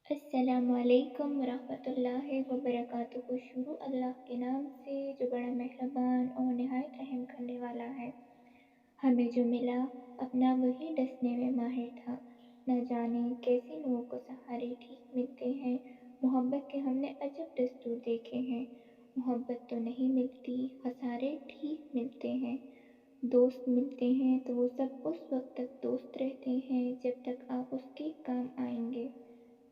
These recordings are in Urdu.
السلام علیکم ورحمۃ اللہ وبرکاتہ۔ شروع اللہ کے نام سے جو بڑا مہربان اور نہایت رحم کرنے والا ہے۔ ہمیں جو ملا اپنا وہی ڈسنے میں ماہر تھا، نہ جانے کیسے لوگوں کو سہارے ٹھیک ملتے ہیں۔ محبت کے ہم نے عجب دستور دیکھے ہیں، محبت تو نہیں ملتی، خسارے ٹھیک ملتے ہیں۔ دوست ملتے ہیں تو وہ سب اس وقت تک دوست رہتے ہیں جب تک آپ اس کے کام آئیں گے،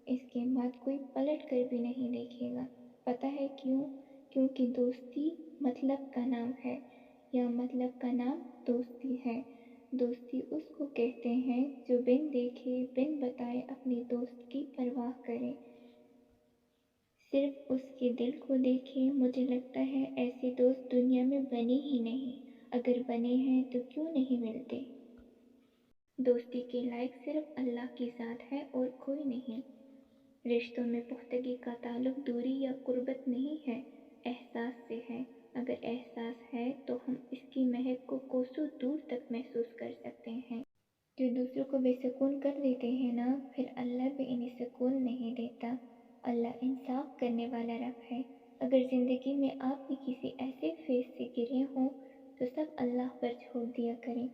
اس کے بعد کوئی پلٹ کر بھی نہیں دیکھے گا۔ پتہ ہے کیوں؟ کیونکہ دوستی مطلب کا نام ہے، یا مطلب کا نام دوستی ہے۔ دوستی اس کو کہتے ہیں جو بن دیکھے بن بتائے اپنے دوست کی پرواہ کرے، صرف اس کے دل کو دیکھے۔ مجھے لگتا ہے ایسے دوست دنیا میں بنے ہی نہیں، اگر بنے ہیں تو کیوں نہیں ملتے۔ دوستی کے لائق صرف اللہ کی ذات ہے اور کوئی نہیں۔ رشتوں میں پختگی کا تعلق دوری یا قربت نہیں ہے، احساس سے ہے۔ اگر احساس ہے تو ہم اس کی مہک کو کوسوں دور تک محسوس کر سکتے ہیں۔ جو دوسروں کو بے سکون کر دیتے ہیں نا، پھر اللہ بھی انہیں سکون نہیں دیتا۔ اللہ انصاف کرنے والا رب ہے۔ اگر زندگی میں آپ بھی کسی ایسے فیز سے گرے ہوں تو سب اللہ پر چھوڑ دیا کریں۔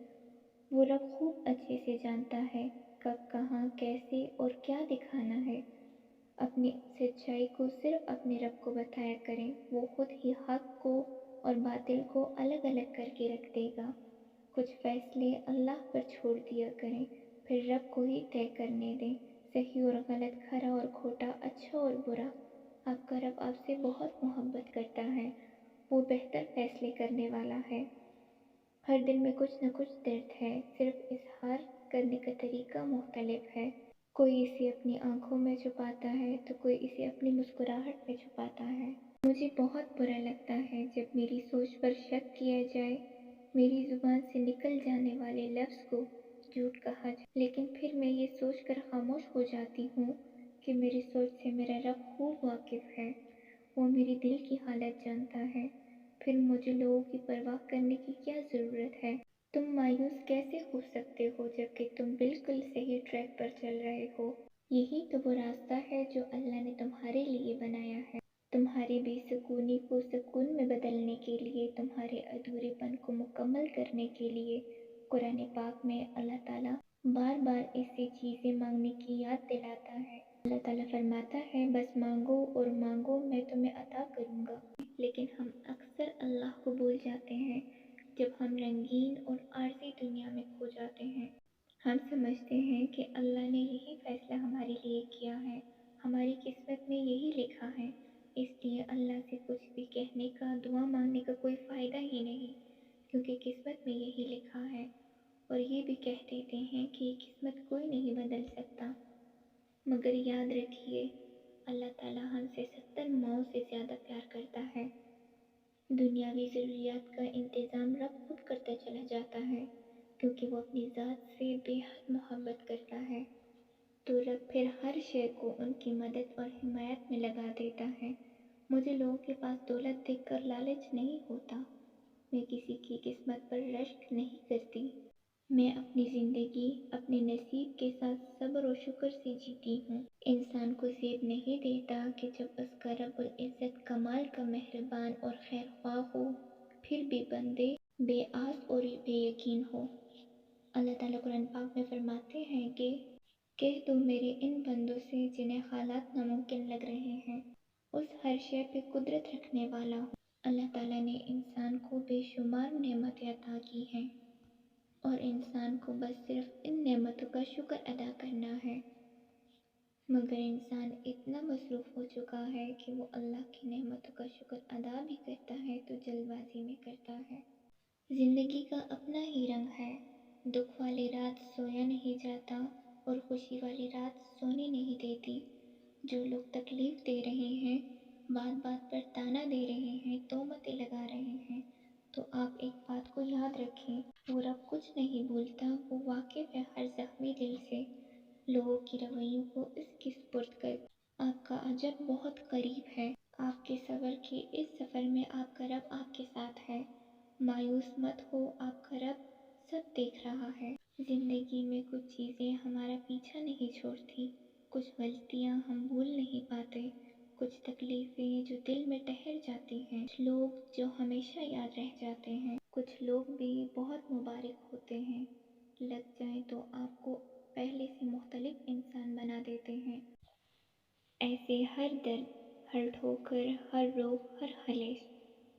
وہ رب خوب اچھے سے جانتا ہے کب کہاں کیسے اور کیا دکھانا ہے۔ اپنی سچائی کو صرف اپنے رب کو بتایا کریں، وہ خود ہی حق کو اور باطل کو الگ الگ کر کے رکھ دے گا۔ کچھ فیصلے اللہ پر چھوڑ دیا کریں، پھر رب کو ہی طے کرنے دیں، صحیح اور غلط، کھرا اور کھوٹا، اچھا اور برا۔ آپ کا رب آپ سے بہت محبت کرتا ہے، وہ بہتر فیصلے کرنے والا ہے۔ ہر دل میں کچھ نہ کچھ درد ہے، صرف اظہار کرنے کا طریقہ مختلف ہے۔ کوئی اسے اپنی آنکھوں میں چھپاتا ہے تو کوئی اسے اپنی مسکراہٹ میں چھپاتا ہے۔ مجھے بہت برا لگتا ہے جب میری سوچ پر شک کیا جائے، میری زبان سے نکل جانے والے لفظ کو جھوٹ کہا جائے، لیکن پھر میں یہ سوچ کر خاموش ہو جاتی ہوں کہ میری سوچ سے میرا رب خوب واقف ہے، وہ میری دل کی حالت جانتا ہے۔ پھر مجھے لوگوں کی پرواہ کرنے کی کیا ضرورت ہے؟ تم مایوس کیسے ہو سکتے ہو جبکہ تم بالکل صحیح ٹریک پر چل رہے ہو؟ یہی تو وہ راستہ ہے جو اللہ نے تمہارے لیے بنایا ہے، تمہاری بے سکونی کو سکون میں بدلنے کے لیے، تمہارے ادھورے پن کو مکمل کرنے کے لیے۔ قرآن پاک میں اللہ تعالیٰ بار بار اس سے چیزیں مانگنے کی یاد دلاتا ہے۔ اللہ تعالیٰ فرماتا ہے بس مانگو اور مانگو میں تمہیں عطا کروں گا۔ لیکن ہم اکثر اللہ کو بھول جاتے ہیں جب ہم رنگین اور عارضی دنیا میں کھو جاتے ہیں۔ ہم سمجھتے ہیں کہ اللہ نے یہی فیصلہ ہمارے لیے کیا ہے، ہماری قسمت میں یہی لکھا ہے، اس لیے اللہ سے کچھ بھی کہنے کا، دعا مانگنے کا کوئی فائدہ ہی نہیں، کیونکہ قسمت میں یہی لکھا ہے۔ اور یہ بھی کہہ دیتے ہیں کہ یہ قسمت کوئی نہیں بدل سکتا۔ مگر یاد رکھیے، اللہ تعالیٰ ہم سے 70 ماؤں سے زیادہ پیار کرتا ہے۔ دنیاوی ضروریات کا انتظام رب خود کرتا چلا جاتا ہے، کیونکہ وہ اپنی ذات سے بے حد محبت کرتا ہے۔ تو رب پھر ہر شے کو ان کی مدد اور حمایت میں لگا دیتا ہے۔ مجھے لوگوں کے پاس دولت دیکھ کر لالچ نہیں ہوتا، میں کسی کی قسمت پر رشک نہیں کرتی۔ میں اپنی زندگی اپنے نصیب کے ساتھ صبر و شکر سے جیتی ہوں۔ انسان کو زیب نہیں دیتا کہ جب اس کا رب العزت کمال کا مہربان اور خیر خواہ ہو، پھر بھی بندے بے آس اور بے یقین ہو۔ اللہ تعالیٰ قرآن پاک میں فرماتے ہیں کہ کہہ دو میرے ان بندوں سے جنہیں حالات ناممکن لگ رہے ہیں، اس ہر شے پہ قدرت رکھنے والا ہوں۔ اللہ تعالیٰ نے انسان کو بے شمار نعمتیں عطا کی ہیں، اور انسان کو بس صرف ان نعمتوں کا شکر ادا کرنا ہے۔ مگر انسان اتنا مصروف ہو چکا ہے کہ وہ اللہ کی نعمتوں کا شکر ادا بھی کرتا ہے تو جلد بازی میں کرتا ہے۔ زندگی کا اپنا ہی رنگ ہے، دکھ والی رات سویا نہیں جاتا اور خوشی والی رات سونے نہیں دیتی۔ جو لوگ تکلیف دے رہے ہیں، بات بات پر تانا دے رہے ہیں، تہمتیں لگا رہے ہیں، تو آپ ایک بات کو یاد رکھیں، وہ رب کچھ نہیں بھولتا، وہ واقف ہے ہر زخمی دل سے۔ لوگوں کی رویوں کو اس کی سپرد کر آپ کا اجر بہت قریب ہے۔ آپ کے صبر کے اس سفر میں آپ کا رب آپ کے ساتھ ہے۔ مایوس مت ہو، آپ کا رب سب دیکھ رہا ہے۔ زندگی میں کچھ چیزیں ہمارا پیچھا نہیں چھوڑتی، کچھ غلطیاں ہم بھول نہیں پاتے، کچھ تکلیفیں جو دل میں ٹھہر جاتی ہیں، کچھ لوگ جو ہمیشہ یاد رہ جاتے ہیں، کچھ لوگ بھی بہت مبارک ہوتے ہیں، لگ جائیں تو آپ کو پہلے سے مختلف انسان بنا دیتے ہیں۔ ایسے ہر درد، ہر ٹھوکر، ہر روگ، ہر خلش،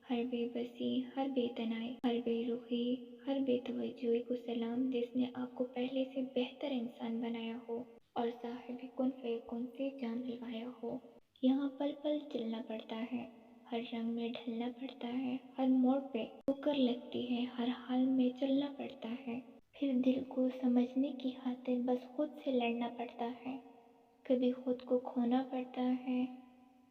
ہر بے بسی، ہر بے تنائی، ہر بے رخی، ہر بے توجہی کو سلام، جس نے آپ کو پہلے سے بہتر انسان بنایا ہو اور صاحب کن فیکن سے جام لگایا ہو۔ یہاں پل پل چلنا پڑتا ہے، ہر رنگ میں ڈھلنا پڑتا ہے، ہر موڑ پہ ٹھوکر لگتی ہے، ہر حال میں چلنا پڑتا ہے، پھر دل کو سمجھنے کی خاطر بس خود سے لڑنا پڑتا ہے، کبھی خود کو کھونا پڑتا ہے،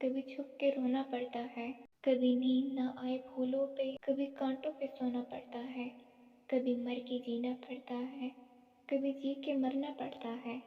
کبھی چھپ کے رونا پڑتا ہے، کبھی نیند نہ آئے پھولوں پہ، کبھی کانٹوں پہ سونا پڑتا ہے، کبھی مر کے جینا پڑتا ہے، کبھی جی کے مرنا پڑتا ہے۔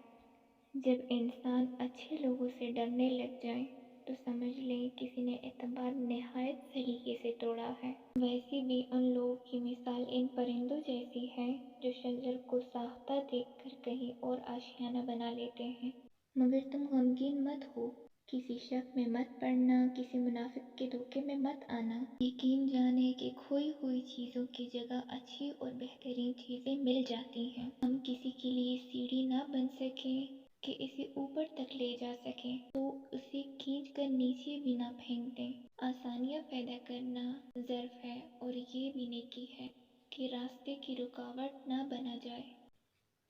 جب انسان اچھے لوگوں سے ڈرنے لگ جائے تو سمجھ لیں کسی نے اعتبار نہایت سلیقے سے توڑا ہے۔ ویسے بھی ان لوگوں کی مثال ان پرندوں جیسی ہے جو شجر کو ساختہ دیکھ کر کہیں اور آشیانہ بنا لیتے ہیں۔ مگر تم غمگین مت ہو، کسی شک میں مت پڑنا، کسی منافق کے دھوکے میں مت آنا۔ یقین جانے کہ کھوئی ہوئی چیزوں کی جگہ اچھی اور بہترین چیزیں مل جاتی ہیں۔ ہم کسی کے لیے سیڑھی نہ بن سکیں کہ اسے اوپر تک لے جا سکیں تو اسے کھینچ کر نیچے بھی نہ پھینک دیں۔ آسانیاں پیدا کرنا ظرف ہے اور یہ بھی نیکی ہے کہ راستے کی رکاوٹ نہ بنا جائے۔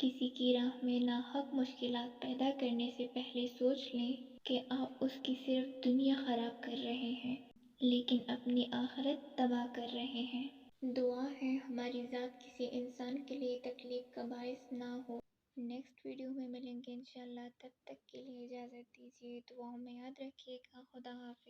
کسی کی راہ میں ناحق مشکلات پیدا کرنے سے پہلے سوچ لیں کہ آپ اس کی صرف دنیا خراب کر رہے ہیں لیکن اپنی آخرت تباہ کر رہے ہیں۔ دعا ہے ہماری ذات کسی انسان کے لیے تکلیف کا باعث نہ ہو۔ نیکسٹ ویڈیو میں ملیں گے انشاءاللہ، تب تک کے لیے اجازت دیجیے، دعاؤں میں یاد رکھیے گا۔ خدا حافظ۔